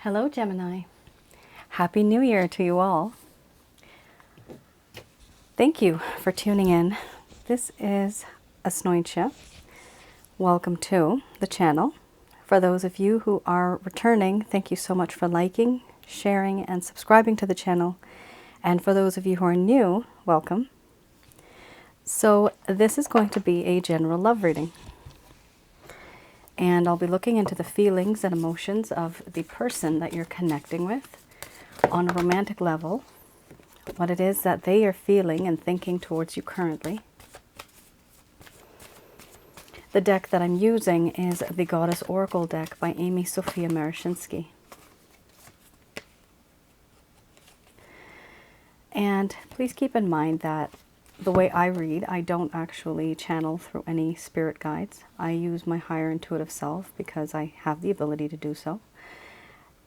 Hello, Gemini. Happy New Year to you all. Thank you for tuning in. This is Asnointia. Welcome to the channel. For those of you who are returning, thank you so much for liking, sharing, and subscribing to the channel. And for those of you who are new, welcome. So this is going to be a general love reading. And I'll be looking into the feelings and emotions of the person that you're connecting with on a romantic level, what it is that they are feeling and thinking towards you currently. The deck that I'm using is the Goddess Oracle deck by Amy Sophia Marashinsky. And please keep in mind that the way I read, I don't actually channel through any spirit guides. I use my higher intuitive self because I have the ability to do so.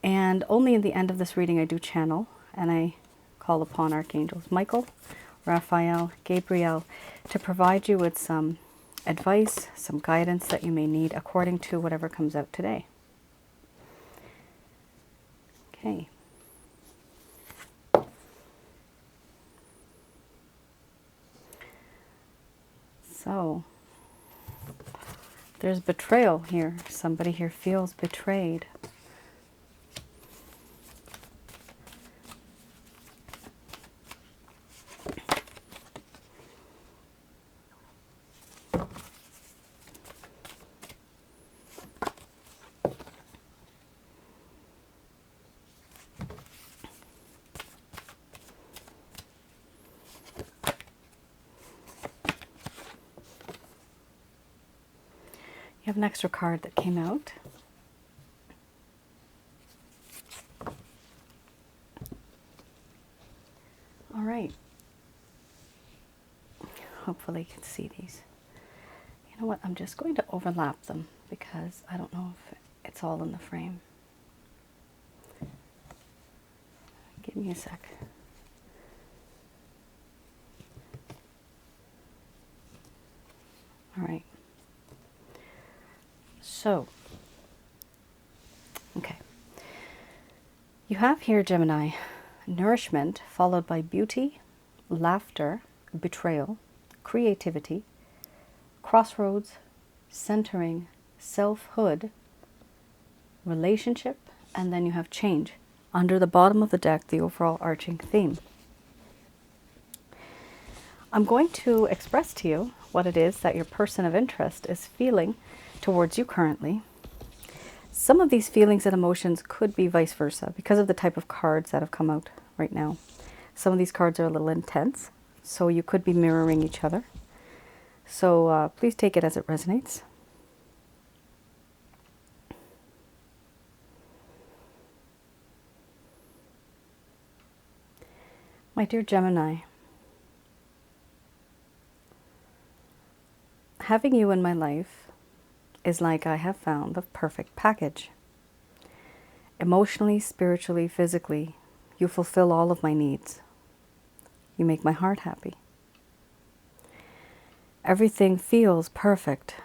And only in the end of this reading I do channel, and I call upon Archangels Michael, Raphael, Gabriel to provide you with some advice, some guidance that you may need according to whatever comes out today. Okay. So, there's betrayal here. Somebody here feels betrayed. You have an extra card that came out. All right. Hopefully you can see these. You know what? I'm just going to overlap them because I don't know if it's all in the frame. Give me a sec. All right. So, okay. You have here, Gemini, nourishment followed by beauty, laughter, betrayal, creativity, crossroads, centering, selfhood, relationship, and then you have change. Under the bottom of the deck, the overall arching theme. I'm going to express to you what it is that your person of interest is feeling towards you currently. Some of these feelings and emotions could be vice versa because of the type of cards that have come out right now. Some of these cards are a little intense, so you could be mirroring each other. So please take it as it resonates. My dear Gemini, having you in my life is like I have found the perfect package. Emotionally, spiritually, physically, you fulfill all of my needs. You make my heart happy. Everything feels perfect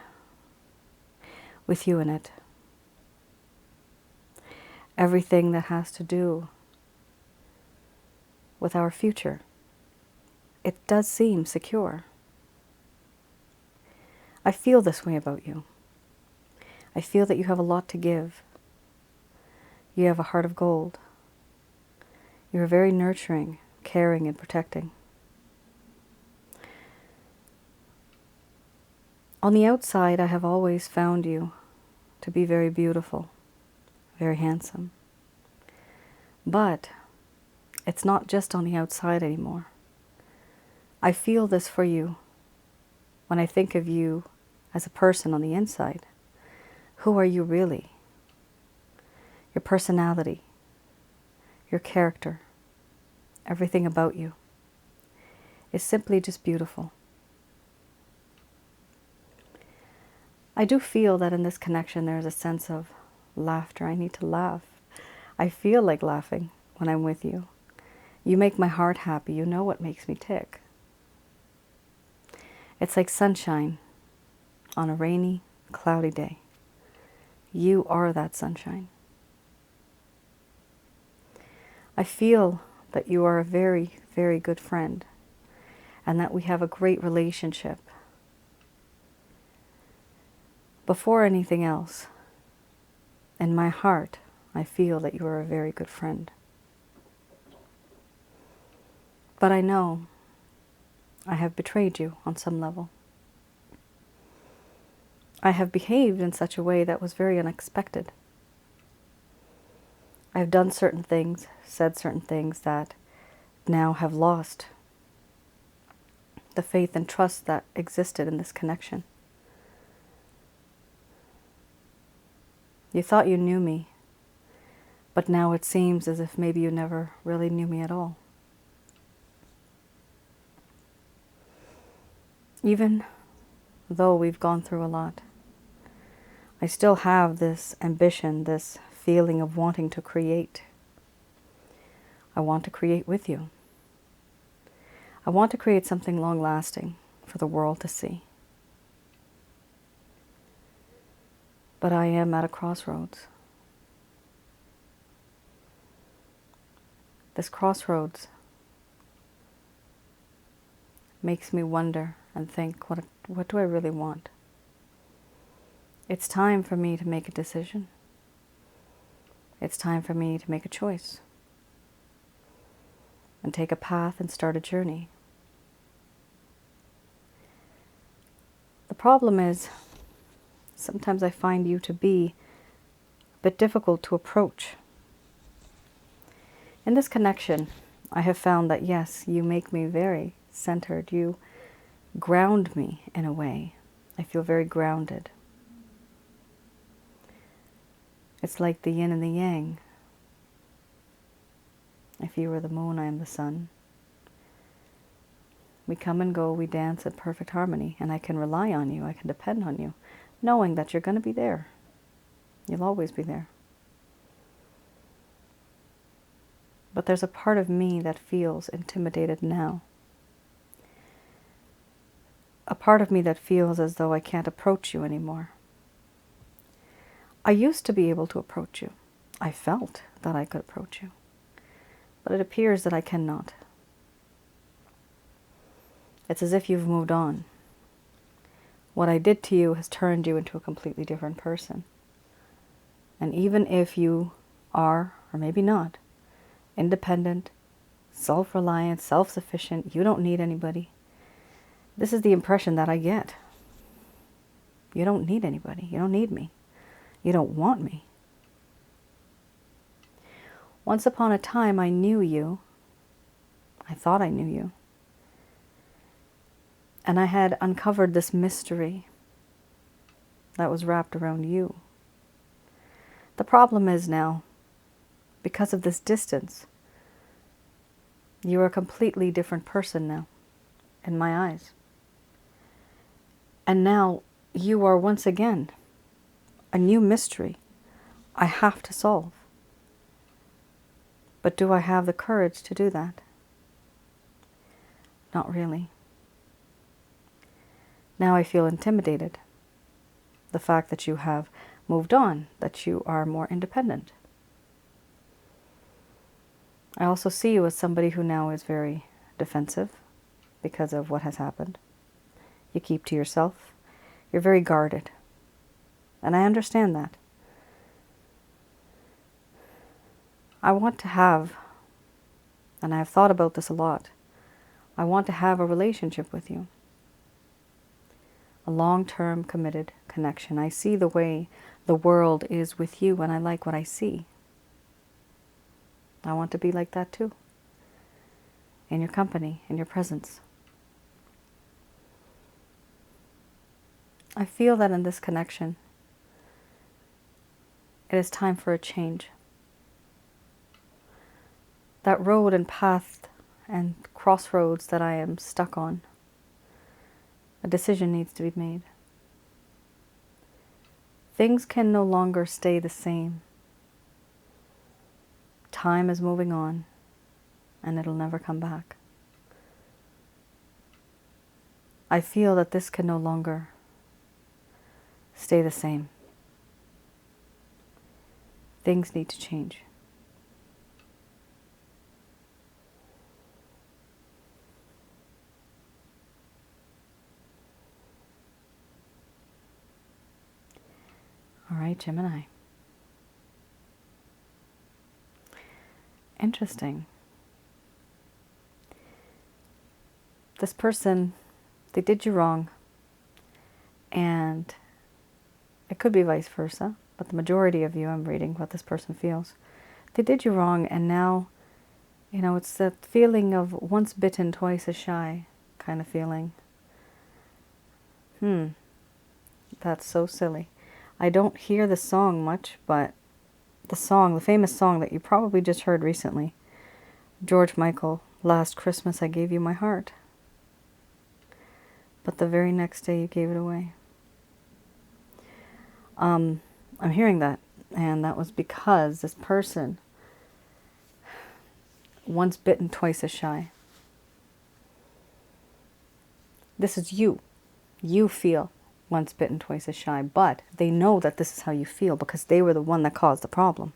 with you in it. Everything that has to do with our future, it does seem secure. I feel this way about you. I feel that you have a lot to give. You have a heart of gold. You're very nurturing, caring, and protecting. On the outside, I have always found you to be very beautiful, very handsome. But it's not just on the outside anymore. I feel this for you when I think of you as a person on the inside. Who are you really? Your personality, your character, everything about you is simply just beautiful. I do feel that in this connection there is a sense of laughter. I need to laugh. I feel like laughing when I'm with you. You make my heart happy. You know what makes me tick. It's like sunshine on a rainy, cloudy day. You are that sunshine. I feel that you are a very, very good friend and that we have a great relationship. Before anything else, in my heart, I feel that you are a very good friend. But I know I have betrayed you on some level. I have behaved in such a way that was very unexpected. I have done certain things, said certain things that now have lost the faith and trust that existed in this connection. You thought you knew me, but now it seems as if maybe you never really knew me at all. Even though we've gone through a lot, I still have this ambition, this feeling of wanting to create. I want to create with you. I want to create something long-lasting for the world to see. But I am at a crossroads. This crossroads makes me wonder and think, what do I really want? It's time for me to make a decision. It's time for me to make a choice and take a path and start a journey. The problem is, sometimes I find you to be a bit difficult to approach. In this connection, I have found that yes, you make me very centered. You ground me in a way. I feel very grounded. It's like the yin and the yang. If you were the moon, I am the sun. We come and go, we dance in perfect harmony, and I can rely on you, I can depend on you, knowing that you're going to be there. You'll always be there. But there's a part of me that feels intimidated now. A part of me that feels as though I can't approach you anymore. I used to be able to approach you. I felt that I could approach you. But it appears that I cannot. It's as if you've moved on. What I did to you has turned you into a completely different person. And even if you are, or maybe not, independent, self-reliant, self-sufficient, you don't need anybody. This is the impression that I get. You don't need anybody. You don't need me. You don't want me. Once upon a time, I knew you. I thought I knew you. And I had uncovered this mystery that was wrapped around you. The problem is now, because of this distance, you are a completely different person now, in my eyes. And now you are once again a new mystery I have to solve. But do I have the courage to do that? Not really. Now I feel intimidated. The fact that you have moved on, that you are more independent. I also see you as somebody who now is very defensive because of what has happened. You keep to yourself. You're very guarded. And I understand that. I want to have, and I have thought about this a lot, I want to have a relationship with you. A long-term committed connection. I see the way the world is with you and I like what I see. I want to be like that too. In your company, in your presence. I feel that in this connection, it is time for a change. That road and path and crossroads that I am stuck on, a decision needs to be made. Things can no longer stay the same. Time is moving on, and it'll never come back. I feel that this can no longer stay the same. Things need to change. Gemini. Interesting. This person, they did you wrong. And it could be vice versa, but the majority of you, I'm reading what this person feels. They did you wrong, and now, you know, it's that feeling of once bitten, twice as shy kind of feeling. That's so silly. I don't hear the song much, but the song, the famous song that you probably just heard recently, George Michael, Last Christmas I Gave You My Heart. But the very next day you gave it away. I'm hearing that, and that was because this person, once bitten, twice as shy. This is you. You feel once bitten, twice as shy, but they know that this is how you feel because they were the one that caused the problem.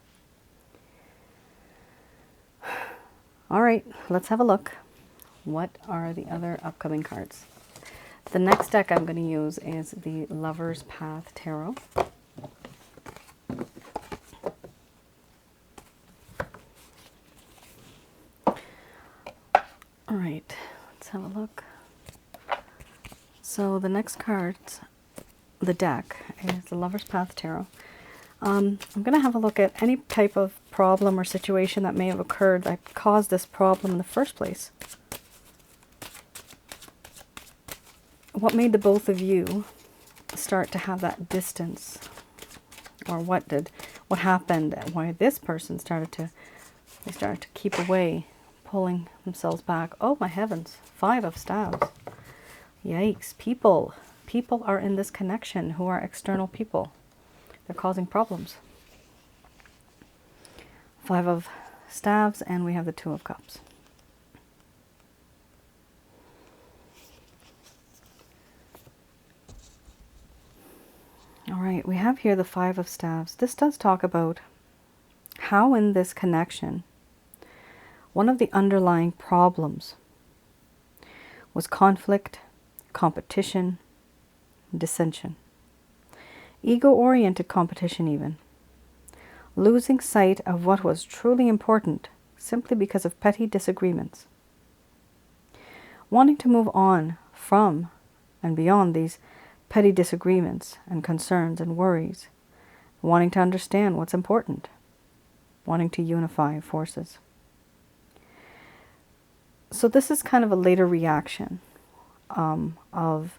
All right, let's have a look. What are the other upcoming cards? The next deck I'm going to use is the Lover's Path Tarot. All right, let's have a look. So the next card, the deck, is the Lover's Path Tarot. I'm going to have a look at any type of problem or situation that may have occurred that caused this problem in the first place. What made the both of you start to have that distance? Or what happened, why this person started to keep away, pulling themselves back. Oh my heavens, 5 of Staves. Yikes, people are in this connection who are external people. They're causing problems. 5 of Staves, and we have the 2 of Cups. All right, we have here the 5 of Staves. This does talk about how in this connection, one of the underlying problems was conflict, competition, dissension. Ego-oriented competition even. Losing sight of what was truly important simply because of petty disagreements. Wanting to move on from and beyond these petty disagreements and concerns and worries. Wanting to understand what's important. Wanting to unify forces. So this is kind of a later reaction of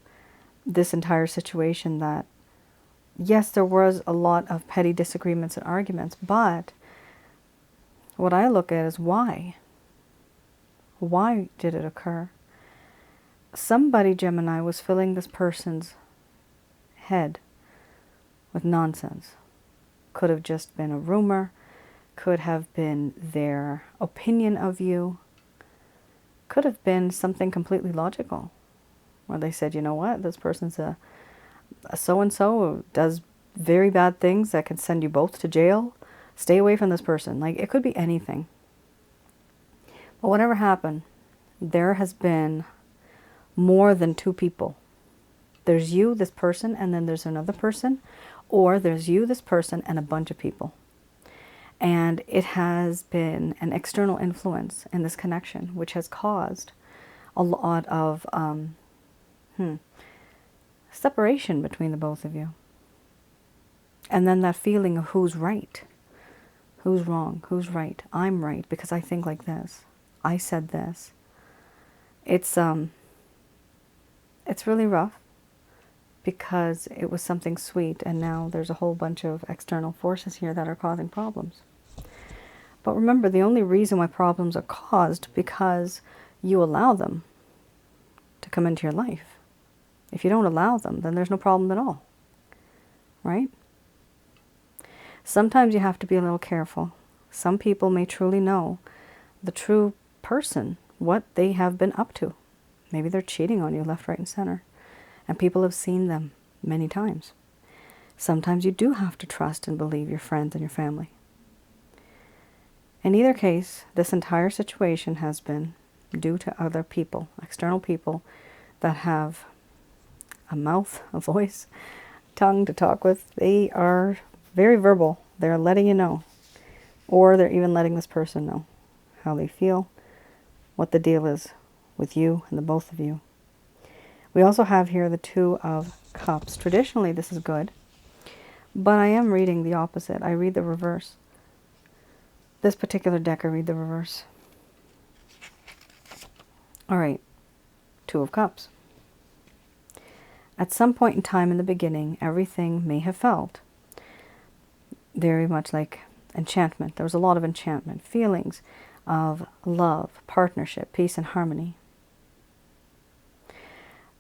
this entire situation, that yes, there was a lot of petty disagreements and arguments, but what I look at is why. Why did it occur? Somebody, Gemini, was filling this person's head with nonsense. Could have just been a rumor, could have been their opinion of you, could have been something completely logical, where they said, you know what, this person's a so-and-so who does very bad things that can send you both to jail. Stay away from this person. Like, it could be anything. But whatever happened, there has been more than 2 people. There's you, this person, and then there's another person, or there's you, this person, and a bunch of people. And it has been an external influence in this connection, which has caused a lot of separation between the both of you. And then that feeling of who's right, who's wrong, who's right. I'm right because I think like this. I said this. It's really rough because it was something sweet, and now there's a whole bunch of external forces here that are causing problems. But remember, the only reason why problems are caused because you allow them to come into your life. If you don't allow them, then there's no problem at all, right? Sometimes you have to be a little careful. Some people may truly know the true person, what they have been up to. Maybe they're cheating on you left, right, and center, and people have seen them many times. Sometimes you do have to trust and believe your friends and your family. In either case, this entire situation has been due to other people, external people that have a mouth, a voice, tongue to talk with. They are very verbal. They're letting you know. Or they're even letting this person know how they feel, what the deal is with you and the both of you. We also have here the Two of Cups. Traditionally, this is good, but I am reading the opposite. I read the reverse. This particular deck, I read the reverse. All right, Two of Cups. At some point in time in the beginning, everything may have felt very much like enchantment. There was a lot of enchantment, feelings of love, partnership, peace, and harmony.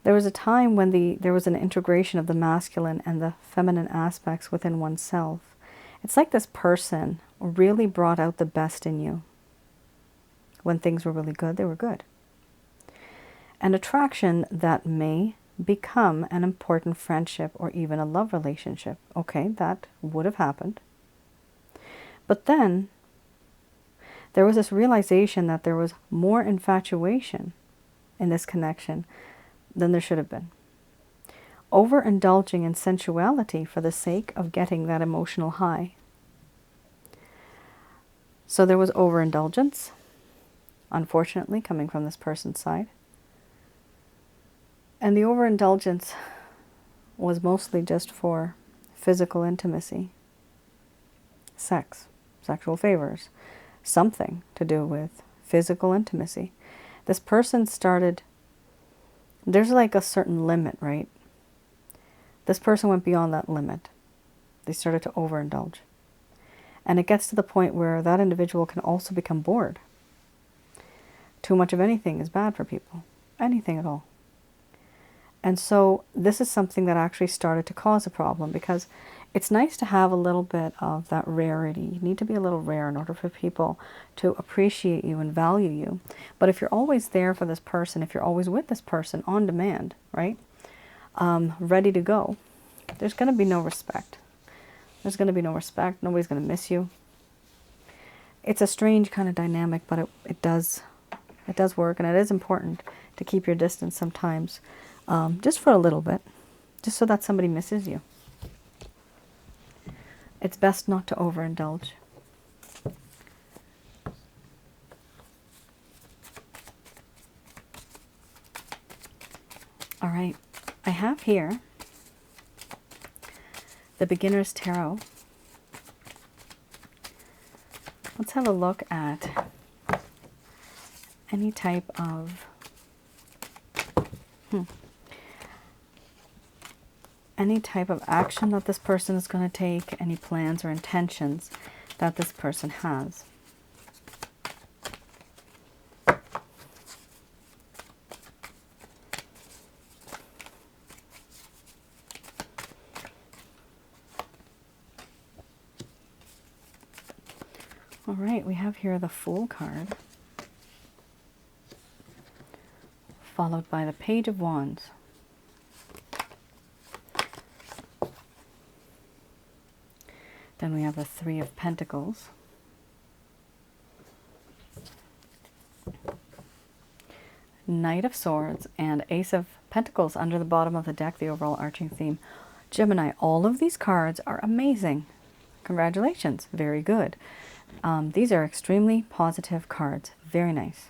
There was a time when there was an integration of the masculine and the feminine aspects within oneself. It's like this person really brought out the best in you. When things were really good, they were good. An attraction that may become an important friendship or even a love relationship. Okay, that would have happened. But then there was this realization that there was more infatuation in this connection than there should have been. Overindulging in sensuality for the sake of getting that emotional high. So there was overindulgence, unfortunately, coming from this person's side. And the overindulgence was mostly just for physical intimacy, sex, sexual favors, something to do with physical intimacy. This person started, there's like a certain limit, right? This person went beyond that limit. They started to overindulge. And it gets to the point where that individual can also become bored. Too much of anything is bad for people. Anything at all. And so this is something that actually started to cause a problem, because it's nice to have a little bit of that rarity. You need to be a little rare in order for people to appreciate you and value you. But if you're always there for this person, if you're always with this person on demand, right, ready to go, there's going to be no respect. There's going to be no respect. Nobody's going to miss you. It's a strange kind of dynamic, but it does work, and it is important to keep your distance sometimes. Just for a little bit, just so that somebody misses you. It's best not to overindulge. All right, I have here the Beginner's Tarot. Let's have a look at any type of any type of action that this person is going to take, any plans or intentions that this person has. All right, we have here the Fool card, followed by the Page of Wands. Then we have the Three of Pentacles. Knight of Swords and Ace of Pentacles under the bottom of the deck, the overall arching theme. Gemini, all of these cards are amazing. Congratulations. Very good. These are extremely positive cards. Very nice.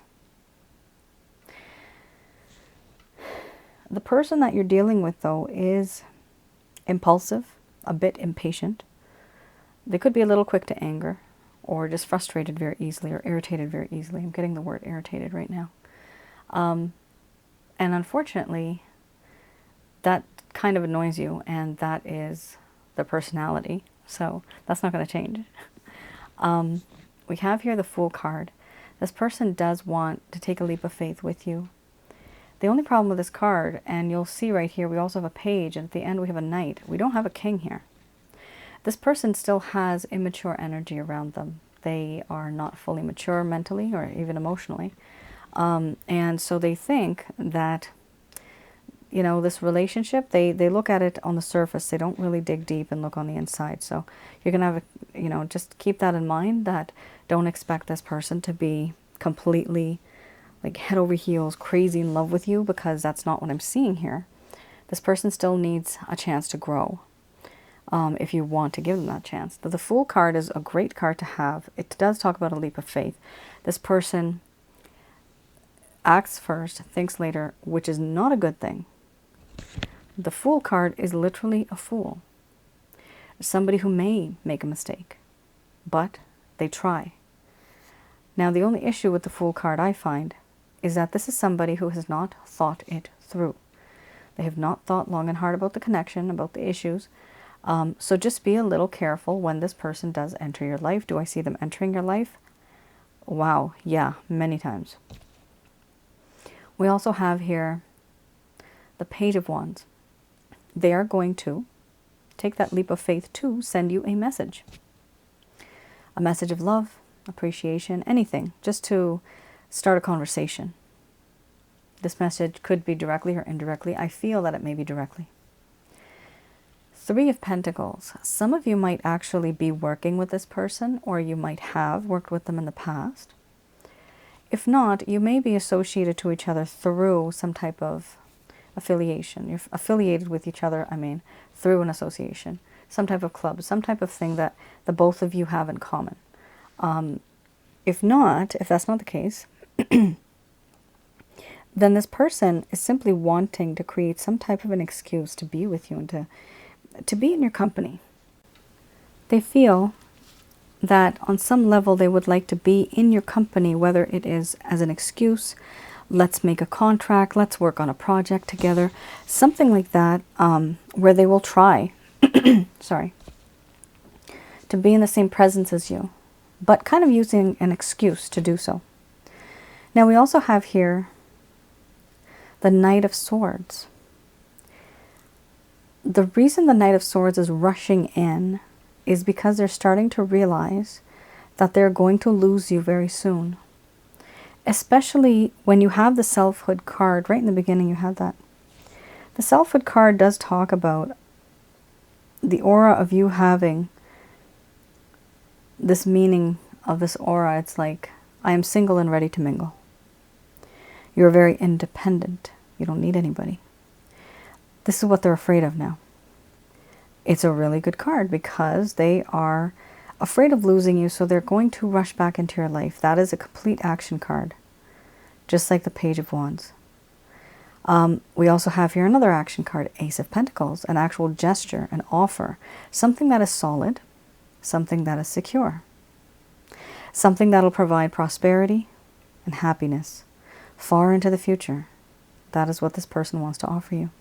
The person that you're dealing with, though, is impulsive, a bit impatient. They could be a little quick to anger, or just frustrated very easily, or irritated very easily. I'm getting the word irritated right now. And unfortunately, that kind of annoys you, and that is the personality. So that's not going to change. We have here the Fool card. This person does want to take a leap of faith with you. The only problem with this card, and you'll see right here, we also have a Page, and at the end we have a Knight. We don't have a King here. This person still has immature energy around them. They are not fully mature mentally or even emotionally. And so they think that, you know, this relationship, they look at it on the surface. They don't really dig deep and look on the inside. So you're going to have, you know, just keep that in mind, that don't expect this person to be completely like head over heels crazy in love with you, because that's not what I'm seeing here. This person still needs a chance to grow. if you want to give them that chance. The Fool card is a great card to have. It does talk about a leap of faith. This person acts first, thinks later, which is not a good thing. The Fool card is literally a fool. Somebody who may make a mistake, but they try. Now, the only issue with the Fool card I find is that this is somebody who has not thought it through. They have not thought long and hard about the connection, about the issues. So just be a little careful when this person does enter your life. Do I see them entering your life? Wow, yeah, many times. We also have here the Page of Wands. They are going to take that leap of faith to send you a message. A message of love, appreciation, anything, just to start a conversation. This message could be directly or indirectly. I feel that it may be directly. Three of Pentacles. Some of you might actually be working with this person, or you might have worked with them in the past. If not, you may be associated to each other through some type of affiliation. You're affiliated with each other, through an association. Some type of club, some type of thing that the both of you have in common. If that's not the case, then this person is simply wanting to create some type of an excuse to be with you and to be in your company. They feel that on some level they would like to be in your company, whether it is as an excuse, let's make a contract, let's work on a project together, something like that, where they will try, sorry, to be in the same presence as you, but kind of using an excuse to do so. Now we also have here the Knight of Swords. The reason the Knight of Swords is rushing in is because they're starting to realize that they're going to lose you very soon. Especially when you have the Selfhood card, right in the beginning you have that. The Selfhood card does talk about the aura of you having this meaning of this aura. It's like, I am single and ready to mingle. You're very independent. You don't need anybody. This is what they're afraid of now. It's a really good card because they are afraid of losing you, so they're going to rush back into your life. That is a complete action card, just like the Page of Wands. We also have here another action card, Ace of Pentacles, an actual gesture, an offer, something that is solid, something that is secure, something that will provide prosperity and happiness far into the future. That is what this person wants to offer you.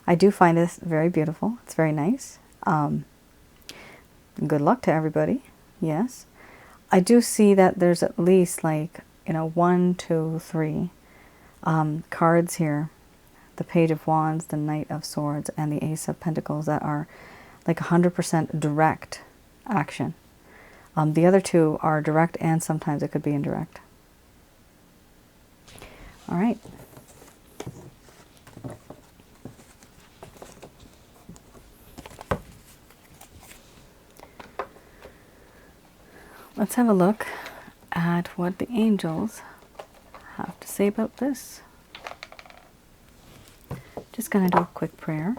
I do find this very beautiful. It's very nice. Good luck to everybody. Yes. I do see that there's at least 1, 2, 3 cards here. The Page of Wands, the Knight of Swords, and the Ace of Pentacles that are like 100% direct action. The other two are direct, and sometimes it could be indirect. All right. Let's have a look at what the angels have to say about this. Just going to do a quick prayer.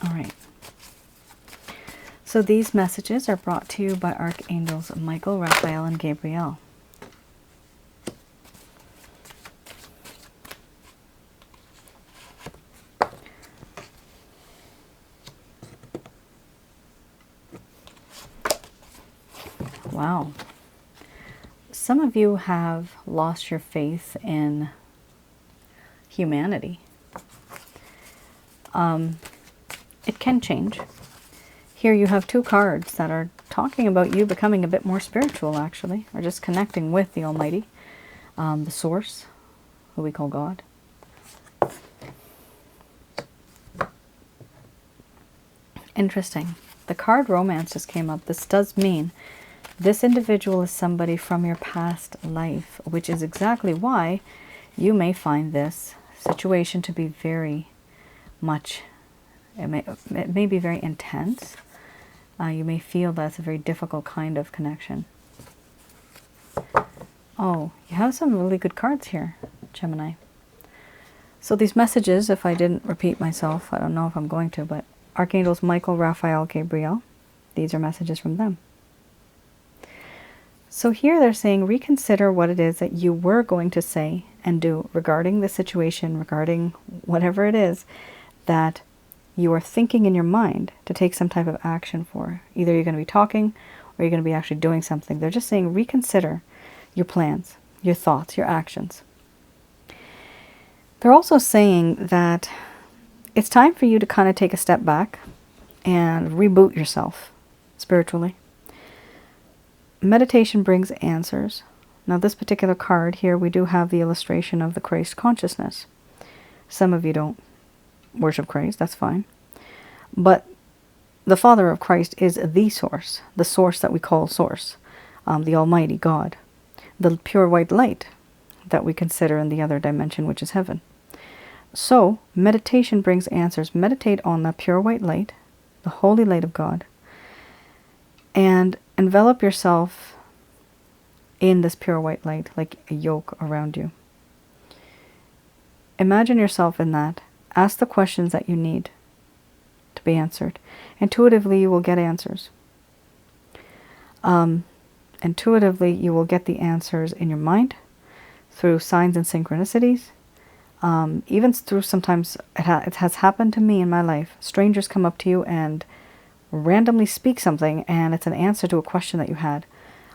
All right. So these messages are brought to you by Archangels Michael, Raphael, and Gabriel. Wow. Some of you have lost your faith in humanity. It can change. Here you have two cards that are talking about you becoming a bit more spiritual, actually, or just connecting with the Almighty, the Source, who we call God. Interesting. The card Romance just came up. This does mean this individual is somebody from your past life, which is exactly why you may find this situation to be very much, it may be very intense. You may feel that's a very difficult kind of connection. Oh, you have some really good cards here, Gemini. So these messages, if I didn't repeat myself, I don't know if I'm going to, but Archangels Michael, Raphael, Gabriel, these are messages from them. So here they're saying, reconsider what it is that you were going to say and do regarding the situation, regarding whatever it is that you are thinking in your mind to take some type of action for. Either you're going to be talking or you're going to be actually doing something. They're just saying, reconsider your plans, your thoughts, your actions. They're also saying that it's time for you to kind of take a step back and reboot yourself spiritually. Meditation brings answers. Now this particular card here, we do have the illustration of the Christ consciousness. Some of you don't worship Christ, that's fine. But the Father of Christ is the source that we call source, the Almighty God, the pure white light that we consider in the other dimension, which is heaven. So meditation brings answers. Meditate on that pure white light, the holy light of God, and envelop yourself in this pure white light like a yoke around you. Imagine yourself in that. Ask the questions that you need to be answered. Intuitively, you will get answers. Intuitively, you will get the answers in your mind through signs and synchronicities. Even through, sometimes it has happened to me in my life. Strangers come up to you and randomly speak something, and it's an answer to a question that you had.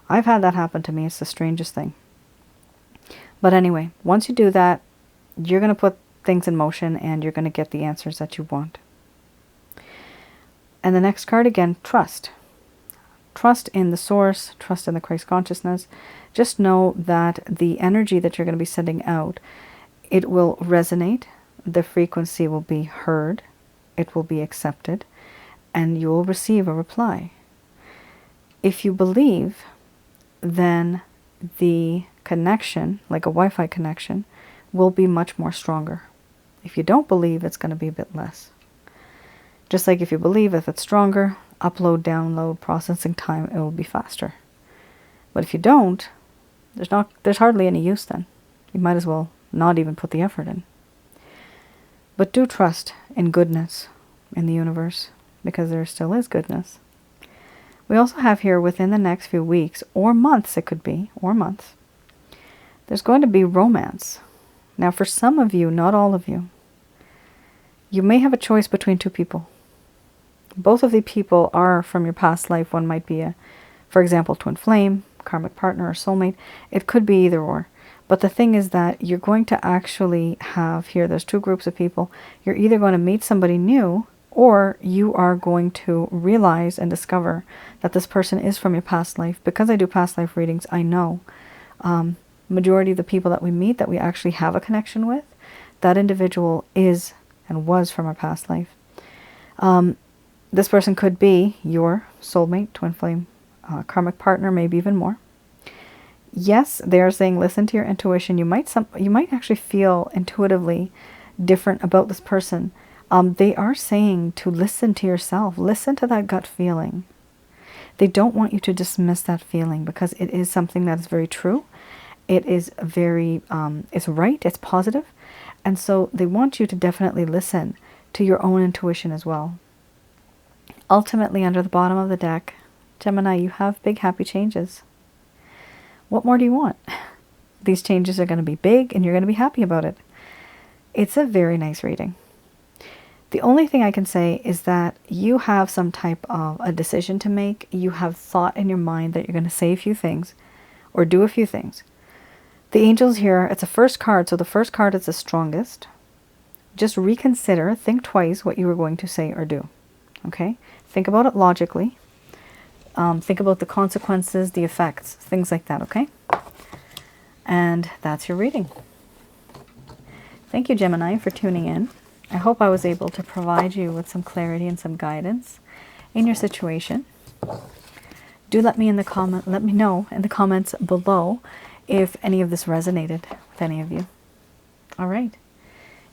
I've had that happen to me. It's the strangest thing. But anyway, once you do that, you're going to put things in motion and you're going to get the answers that you want. And the next card again, trust. Trust in the source, trust in the Christ consciousness. Just know that the energy that you're going to be sending out, it will resonate, the frequency will be heard, it will be accepted, and you will receive a reply. If you believe, then the connection, like a Wi-Fi connection, will be much more stronger. If you don't believe, it's going to be a bit less. Just like if you believe, if it's stronger, upload, download, processing time, it will be faster. But if you don't, there's hardly any use then. You might as well not even put the effort in. But do trust in goodness in the universe, because there still is goodness. We also have here, within the next few weeks, or months it could be, or months, there's going to be romance. Now for some of you, not all of you, you may have a choice between two people. Both of the people are from your past life. One might be for example, twin flame, karmic partner, or soulmate. It could be either or. But the thing is that you're going to actually have here, there's two groups of people. You're either going to meet somebody new, or you are going to realize and discover that this person is from your past life. Because I do past life readings, I know majority of the people that we meet, that we actually have a connection with, that individual is and was from our past life. This person could be your soulmate, twin flame, karmic partner, maybe even more. Yes, they are saying listen to your intuition. You might actually feel intuitively different about this person. They are saying to listen to yourself. Listen to that gut feeling. They don't want you to dismiss that feeling, because it is something that is very true. It is very, it's right, it's positive. And so they want you to definitely listen to your own intuition as well. Ultimately, under the bottom of the deck, Gemini, you have big happy changes. What more do you want? These changes are going to be big and you're going to be happy about it. It's a very nice reading. The only thing I can say is that you have some type of a decision to make. You have thought in your mind that you're going to say a few things or do a few things. The angels here, it's a first card, so the first card is the strongest. Just reconsider, think twice what you were going to say or do. Okay? Think about it logically. Think about the consequences, the effects, things like that, okay? And that's your reading. Thank you, Gemini, for tuning in. I hope I was able to provide you with some clarity and some guidance in your situation. Do let me know in the comments below if any of this resonated with any of you. All right.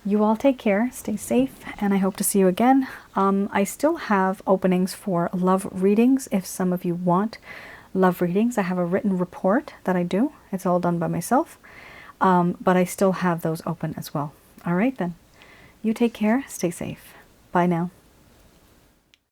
You all take care, stay safe, and I hope to see you again. I still have openings for love readings if some of you want love readings. I have a written report that I do. It's all done by myself. But I still have those open as well. All right then. You take care. Stay safe. Bye now.